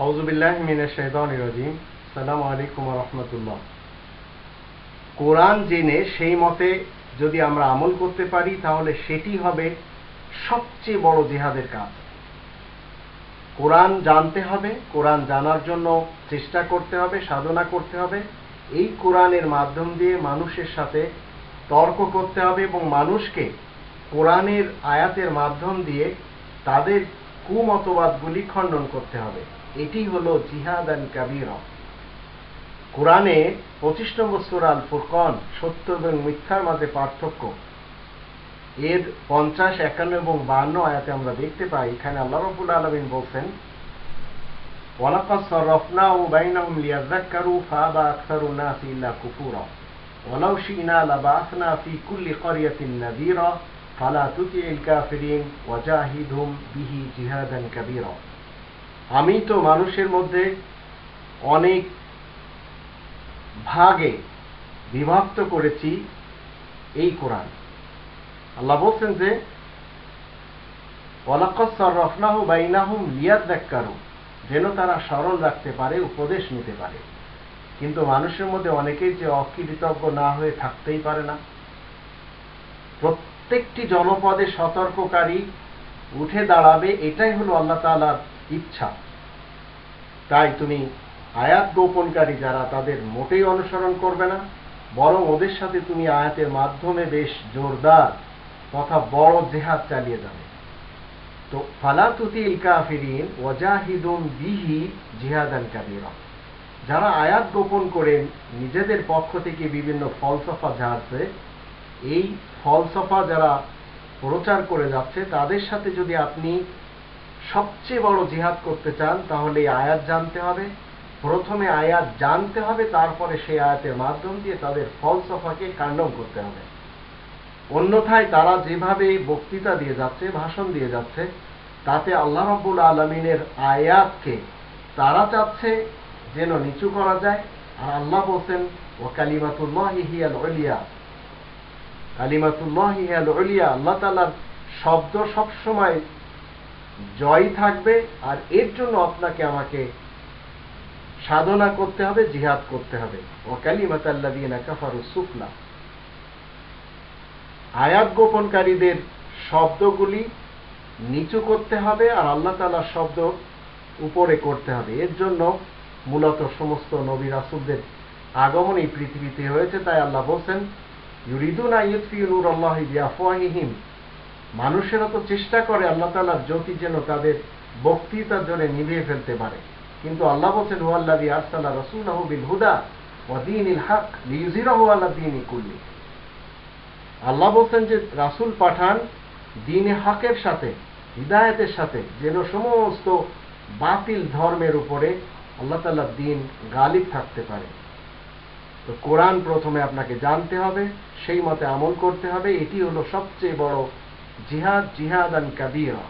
আউযু বিল্লাহি মিনাশ শাইতানির রাজিম। আসসালামু আলাইকুম ওয়া রাহমাতুল্লাহ। কোরআন জেনে সেই মতে যদি আমরা আমল করতে পারি তাহলে সেটি হবে সবচেয়ে বড় জিহাদের কাজ। কোরআন জানতে হবে, কোরআন জানার জন্য চেষ্টা করতে হবে, সাধনা করতে হবে। এই কোরআনের মাধ্যম দিয়ে মানুষের সাথে তর্ক করতে হবে এবং মানুষকে কোরআনের আয়াতের মাধ্যম দিয়ে তাদের কুমতবাদগুলি খণ্ডন করতে হবে। এটি হলো জিহাদান কাবীরা। কোরআনে 25 নম্বর সূরা আল ফুরকান, সত্য এবং মিথ্যার মাঝে পার্থক্য, এর 50, 51 এবং 52 আয়াতে আমরা দেখতে পাই। এখানে আল্লাহ রাব্বুল আলামিন বলছেন, ওয়ালাকাদ সাররাফনাহু বাইনাহুম লিয়াযাক্কারু ফাআবা আকসারুন নাসি ইল্লা কুফুরা ওয়ালাউ শি'না লাবা'আসনা ফি কুল্লি ক্বরিয়াতিন নাযীরা ফালা তুতি'ল কাফিরিন ওয়াজাহিদহুম বিহি জিহাদান কাবীরা। আমি তো মানুষের মধ্যে অনেক ভাগে বিভক্ত করেছি এই কোরআন। আল্লাহ বলছেন যে ওয়ালাকাদ সাররাফনাহু বাইনাহুম লিয়াযাক্কারু, যেন তারা স্মরণ রাখতে পারে, উপদেশ নিতে পারে। কিন্তু মানুষের মধ্যে অনেকেই যে অকৃতজ্ঞ না হয়ে থাকতেই পারে না। প্রত্যেকটি জনপদে সতর্ককারী উঠে দাঁড়াবে, এটাই হলো আল্লাহ তাআলার ইচ্ছা। তাই তুমি আয়াত গোপনকারী যারা, তাদের মোটেই অনুসরণ করবে না, বরং ওদের সাথে তুমি আয়াতের মাধ্যমে বেশ জোরদার তথা বড় জিহাদ চালিয়ে যাবে। তো ফালা তুতিল কাফিরিন ওয়াজাহিদুম বিহি জিহাদান কাবীরা। যারা আয়াত গোপন করে নিজেদের পক্ষ থেকে বিভিন্ন ফলসফা ঝাড়ছে, এই ফলসফা যারা প্রচার করে যাচ্ছে, তাদের সাথে যদি আপনি সবচেয়ে বড় জিহাদ করতে চান তাহলে এই আয়াত জানতে হবে। প্রথমে আয়াত জানতে হবে, তারপরে সেই আয়াতের মাধ্যম দিয়ে তাদের ফলসফাকে খণ্ডন করতে হবে। অন্যথায় তারা যেভাবে বক্তৃতা দিয়ে যাচ্ছে, ভাষণ দিয়ে যাচ্ছে, তাতে আল্লাহ রাব্বুল আলামিনের আয়াতকে তারা চাচ্ছে যেন নিচু করা যায়। আর আল্লাহ বলছেন ওয়া কালিমাতুল্লাহি হিয়াল উলিয়া, কালিমাতুল্লাহি হিয়াল উলিয়া, আল্লাহ তাআলার শব্দ সবসময় জয় থাকবে। আর এর জন্য আপনাকে আমাকে সাধনা করতে হবে, জিহাদ করতে হবে। ওয়া কালিমাতাল্লাযীনা কাফারু সুফলা। আয়াত গোপনকারীদের শব্দগুলি নিচু করতে হবে আর আল্লাহ তাআলার শব্দ উপরে করতে হবে। এর জন্য মূলত সমস্ত নবী রাসূলদের আগমন এই পৃথিবীতে হয়েছে। তাই আল্লাহ বলছেন, ইউরিদুনা ইউতফিউ নূরাল্লাহি বিআফওয়াহিহিম। মানুষেরা তো চেষ্টা করে আল্লাহ তাআলার জ্যোতি যেন তাদের বক্তৃতার জন্য নিভিয়ে ফেলতে পারে, কিন্তু আল্লাহ বলছেন হুয়াল্লাযী আরসালা রাসূলাহু বিল হুদা ওয়া দীনিল হক লিইয়ুযহিরাহু আলা দীনি কুল্লি। আল্লাহ বলছেন যে রাসূল পাঠান দ্বীনে হকের সাথে, হিদায়াতের সাথে, যেন সমস্ত বাতিল ধর্মের উপরে আল্লাহ তাআলার দ্বীন গালিব থাকতে পারে। তো কোরআন প্রথমে আপনাকে জানতে হবে, সেই মতে আমল করতে হবে। এটি হলো সবচেয়ে বড় জিহাদ, জিহাদান কাবীরা।